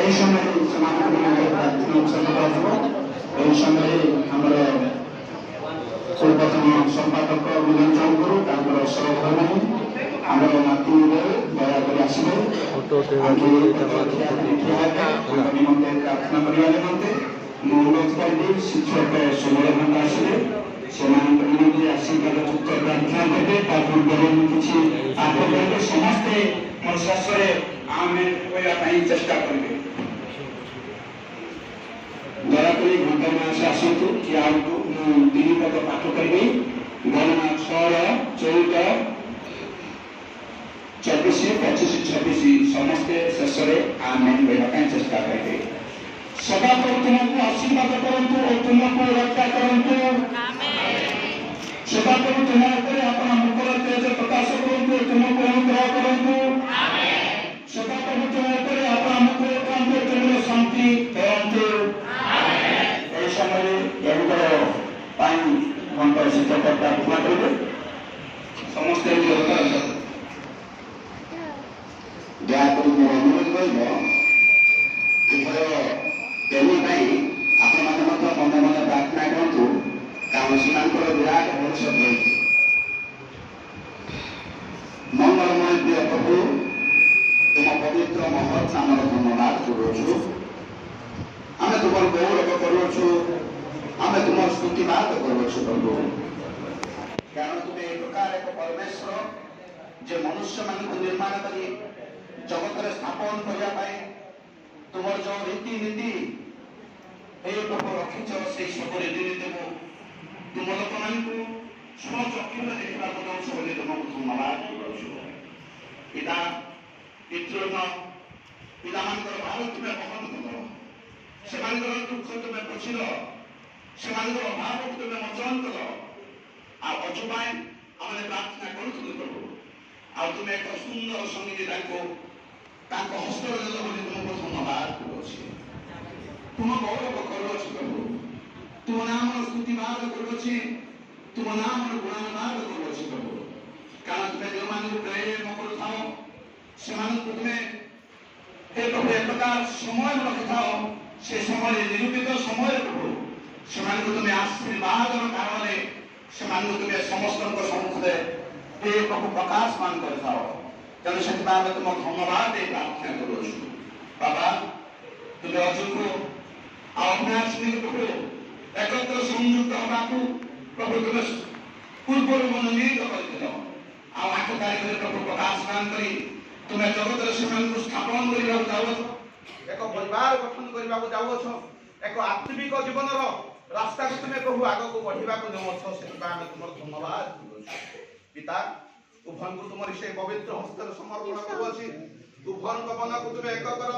এই সময় এই সময়ে আমার ପୂର୍ବତନ ସମ୍ପାଦକ ମିଲନ ଚୌଧୁରୀ ତାଙ୍କର ସହକର୍ମୀ ଆମର ମାତୃରେ ଦୟାକରି ଆସିବେ ନିମନ୍ତେ ପ୍ରାର୍ଥନା କରିବା ନିମନ୍ତେ ମୁଁ ଅନୁରୋଧ କରିବି ଶିକ୍ଷକ ସୁବଳ ଖଣ୍ଡ ଆସିବେ ସେମାନଙ୍କ ନିମନ୍ତେ ଆଶୀର୍ବାଦ ଯୁକ୍ତ ପ୍ରାର୍ଥନା କରିବେ ତା ପୂର୍ବରୁ ମୁଁ କିଛି ପାଠ କରିବେ ସମସ୍ତେ ମୋ ଶେଷରେ ଆମେ କହିବା ପାଇଁ ଚେଷ୍ଟା କରିବେ। ଦୟାକରି ଘଣ୍ଟା ମାସ ଆସନ୍ତୁ କି ଆଗକୁ ମୁଁ 3 ପଦ ପାଠ କରିବି ଗଣନା 6, 14, 24, 25, 26 ସମସ୍ତେ ଶେଷରେ ଆମେ କହିବା ପାଇଁ ଚେଷ୍ଟା କରିବେ। ସଦାପ୍ରଭୁ ତୁମକୁ ଆଶୀର୍ବାଦ କରନ୍ତୁ ଓ ତୁମକୁ ରକ୍ଷା କରନ୍ତୁ। ସଦାପ୍ରଭୁ ତୁମ ଉପରେ ଆପଣ ମୁଖର ତେଜ ପ୍ରକାଶ କରନ୍ତୁ ଓ ତୁମକୁ ଅନୁଗ୍ରହ କରନ୍ତୁ। ସଦାପ୍ରଭୁ ତୁମ ଉପରେ ଆପଣ ମୁଖ ଉଠାନ୍ତୁ ଓ ତୁମର ଶାନ୍ତି କରନ୍ତୁ। এই সময়ে এগুলোর ପାଇଁ ଘଣ୍ଟ ଶିକ୍ଷକ ପ୍ରାର୍ଥନା କରିବେ ସମସ୍ତେ ଦୟାକରି ମୋର ଅନୁରୋଧ ରହିବ ଏଥର ତେଣୁ ପାଇଁ ଆପଣମାନେ ମଧ୍ୟ ମନେ ମନେ ପ୍ରାର୍ଥନା କରନ୍ତୁ କାରଣ ସେମାନଙ୍କର ବିରାଟ ଭବିଷ୍ୟତ ରହିଛି। ମଙ୍ଗଳମୟ ପ୍ରିୟ ପ୍ରଭୁ ତୁମ ପବିତ୍ର ମହତ୍ ନାମର ଧନ୍ୟବାଦ କରୁଅଛୁ। ଆମେ ତୁମର ଗୌରବ କରୁଅଛୁ ଆମେ ତୁମର ସ୍ତୁତିବାଦ କରୁଅଛୁ ପ୍ରଭୁ କାରଣ ତୁମେ ଏ ପ୍ରକାର ଏକ ପରମେଶ୍ୱର ଯେ ମନୁଷ୍ୟମାନଙ୍କୁ ନିର୍ମାଣ କରି ଜଗତରେ ସ୍ଥାପନ କରିବା ପାଇଁ ତୁମର ଯେଉଁ ରୀତିନୀତି ହେ ପ୍ରଭୁ ରଖିଛ ସେଇ ସବୁ ରୀତିନୀତିକୁ ତୁମ ଲୋକମାନଙ୍କୁ ସ୍ୱଚକ୍ଷୁରେ ଦେଖିବାକୁ ଦେଉଛ ବୋଲି ତୁମକୁ ଧନ୍ୟବାଦ କରୁଅଛୁ। ପିତା ପିତୃ ପିଲାମାନଙ୍କର ଭାର ତୁମେ ବହନ କର ସେମାନଙ୍କର ଦୁଃଖ ତୁମେ ବୁଝିଲ ସେମାନଙ୍କର ଅଭାବକୁ ତୁମେ ମୋଚନ କର ଆଉ ଅଜୁ ପାଇଁ ଆମେ ପ୍ରାର୍ଥନା କରୁଥିଲୁ ପ୍ରଭୁ ଆଉ ତୁମେ ଏକ ସୁନ୍ଦର ସଙ୍ଗୀତ ତାଙ୍କ ହସ୍ତରେ ଦେଲ ବୋଲି ତୁମକୁ ଧନ୍ୟବାଦ କରୁଅଛି। ତୁମ ଗୌରବ କରୁଅଛି ପ୍ରଭୁ ତୁମ ନାମର ସ୍ତୁତିବାଦ କରୁଅଛି ତୁମ ନାମର ଗୁଣାନବାଦ କରୁଅଛି ପ୍ରଭୁ କାରଣ ତୁମେ ଯେଉଁମାନଙ୍କୁ ପ୍ରେମ କରୁଥାଅ ସେମାନଙ୍କୁ ତୁମେ हे प्रभु एक प्रकार समय रखिथाओ से समय निरूपित समय प्रभु से तुम्हें आशीर्वाद कारण से तुम्हें समस्त सम्मुखें हे प्रभु प्रकाशमान करथाओ तेणु से तुम धन्यवाद प्रार्थना करुछु बाबा तुम्हें अजुको आज्ञाश्री प्रभु एकत्र संयुक्त होगाकू प्रभु तुम्हें पूर्व मनोनीत कर 8 तारीख प्रभु प्रकाशमान करी तुम्हें जगत से स्थापन करने एक परिवार गठन करने एक आत्मिक जीवन रास्ता को तुम्हें प्रभु आग को बढ़ा नौछ से तुम धन्यवाद पिता उभन को तुम से पवित्र हस्त समर्पण करुच्छी उभन मन को तुम्हें एक कर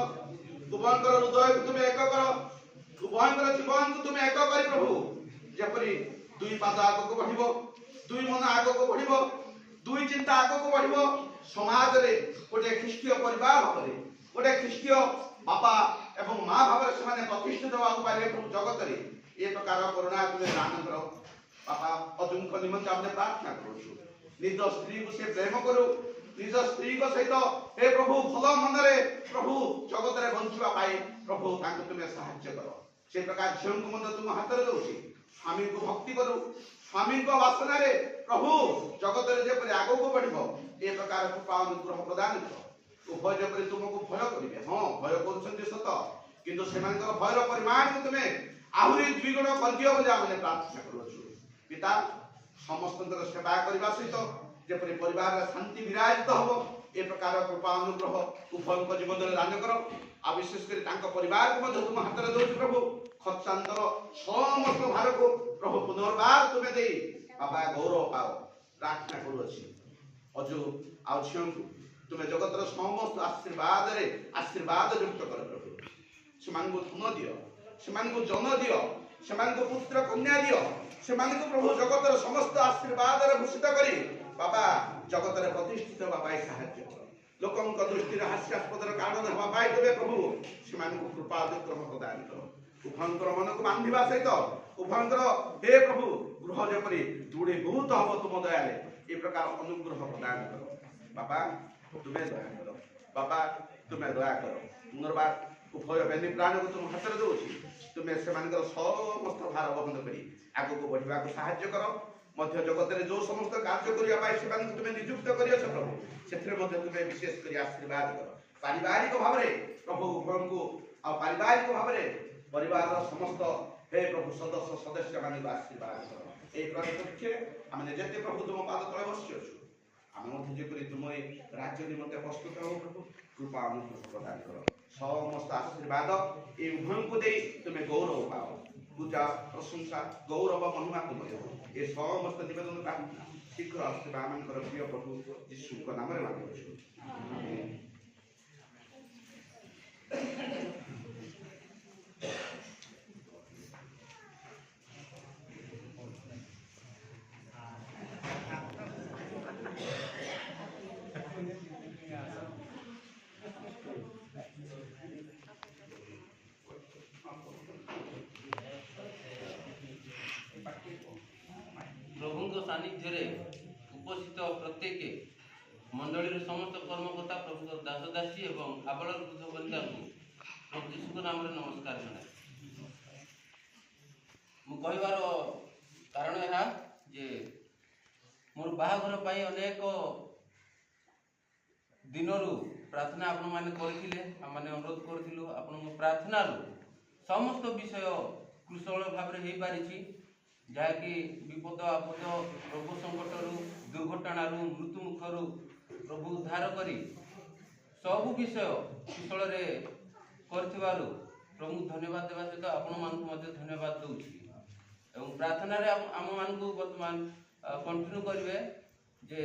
उभन हृदय को तुम्हें एक कर उभन जीवन को तुम्हें एक कर प्रभु जपरी 2 पाद आग को बढ़ 2 मन आग को बढ़ 2 चिंता आग को बढ़ समाज रे गोटे ख्रीष्टीय परिवार भाव गोटे ख्रीष्टीय बापा एवं माँ भाव से प्रतिष्ठित होगा जगत में ये प्रकार करुणा तुम्हें दान कर बापा अजुन निमंत आम प्रार्थना करुँ निज स्त्री को से प्रेम करू निज स्त्री को सहित हे प्रभु भल मन प्रभु जगत में बंचा प्रभु तुम्हें साहाय्य कर से प्रकार झील को तुम हाथ में दौर स्वामी को भक्ति करू स्वामी बासना प्रभु जगत में जब आग को बढ़ ये प्रकार कृपा अनुग्रह प्रदान कर उभय जपरी तुमको भय करेंगे हाँ भय कर सत किंतु से भयर परिमाण को तुम्हें आहरी द्विगुण कर दियो बोली आम प्रार्थना करुछु पिता समस्त सेवा करने सहित जपरी परिवार शांति विराजित हम ये प्रकार कृपा अनुग्रह उभय जीवन में दान कर आ विशेष कर परिवार को तुम हाथ में दौर प्रभु खर्चांतर समस्त भार को प्रभु पुनर्बार तुम्हें दे बाबा गौरव पाओ प्रार्थना करुच्छी अजु आ झील को तुम्हें जगत समस्त आशीर्वाद युक्त कर प्रभु से धन दियो से जन दियो से पुत्र कन्या दियो से प्रभु जगत समस्त आशीर्वाद भूषित करी बाबा जगत में प्रतिष्ठित बाबा साहाय्य कर लोकों दृष्टि हास्यास्पद कारण हवा देवे प्रभु से कृपा अनुग्रह प्रदान कर उभयंकर मन को बांधा सहित उभयंकर हे प्रभु गृह जपरी दृढ़ बहुत हम तुम दया ये प्रकार अनुग्रह प्रदान कर बाबा ତୁମେ ଦୟା କର ବାପା, ତୁମେ ଦୟା କର। ପୁନର୍ବାର ଉଭୟ ବେନି ପ୍ରାଣକୁ ତୁମ ହାତରେ ଦେଉଛି, ତୁମେ ସେମାନଙ୍କର ସମସ୍ତ ଭାର ବହନ କରି ଆଗକୁ ବଢ଼ିବାକୁ ସାହାଯ୍ୟ କର। ମଧ୍ୟ ଜଗତରେ ଯେଉଁ ସମସ୍ତ କାର୍ଯ୍ୟ କରିବା ପାଇଁ ସେମାନଙ୍କୁ ତୁମେ ନିଯୁକ୍ତ କରିଅଛ ପ୍ରଭୁ, ସେଥିରେ ମଧ୍ୟ ତୁମେ ବିଶେଷ କରି ଆଶୀର୍ବାଦ କର। ପାରିବାରିକ ଭାବରେ ପ୍ରଭୁ ଉଭୟଙ୍କୁ ଆଉ ପାରିବାରିକ ଭାବରେ ପରିବାରର ସମସ୍ତ ହେ ପ୍ରଭୁ ସଦସ୍ୟମାନଙ୍କୁ ଆଶୀର୍ବାଦ କର। এই প্রতিপক্ষে আমি যেতে প্রভু তুম পাদ তলে বসিছু, আমি মধ্যে যেপরি তুম এই রাজ্য নিমন্তে প্রস্তুত হব প্রভু, কৃপা অনুগ্রহ প্রদান কর। সমস্ত আশীর্বাদ এই উভয়ଙ୍କୁ দেই তুমি গৌরব পাও। পূজা প্রশংসা গৌরব মহিমা তুমর এই সমস্ত নিবেদন প্রার্থনা শীঘ্র আসবে আমার প্রিয় প্রভু যিশুଙ୍କ নামରେ মাগিছু, আমেন। प्रभु सानिध्य उपस्थित प्रत्येक मंडली समस्त कर्मकर्ता प्रभु दासदासी एवं आबल वृद्ध बनिता प्रभु यीशु नाम नमस्कार जनाए। मु कहबार कारण यह जे मोर बाहाघर पाई अनेक दिनरू प्रार्थना आपण माने करथिले, आमाने अनुरोध करथिलु। आपण प्रार्थना समस्त विषय कुशल भाव में हो पारिछि, जहाँकि विपद आपद रोग संकट दुर्घटना मृत्यु मुखर प्रभु उद्धार करी सब विषय कुशल करथिबारु प्रभु धन्यवाद देवा सहित आपण मानकु मध्ये धन्यवाद दउछि। एवं प्रार्थना रे आम मानकु वर्तमान कंटिन्यू करिवे जे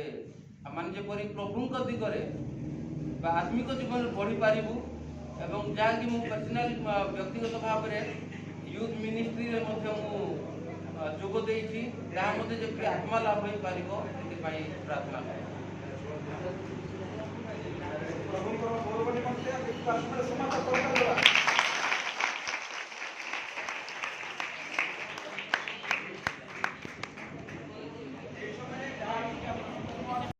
आमान जेपरि प्रभुंक दिगरे बा आत्मिक जीवन बढ़ी पारिबु एवं जहाँकि मु पर्सनल व्यक्तिगत भाव में यूथ मिनिस्ट्री रे मध्ये मु जोग देइछि, जहाँ मध्ये जेपरि आत्मा लाभ होई पारिबो सेति प्रार्थना करू।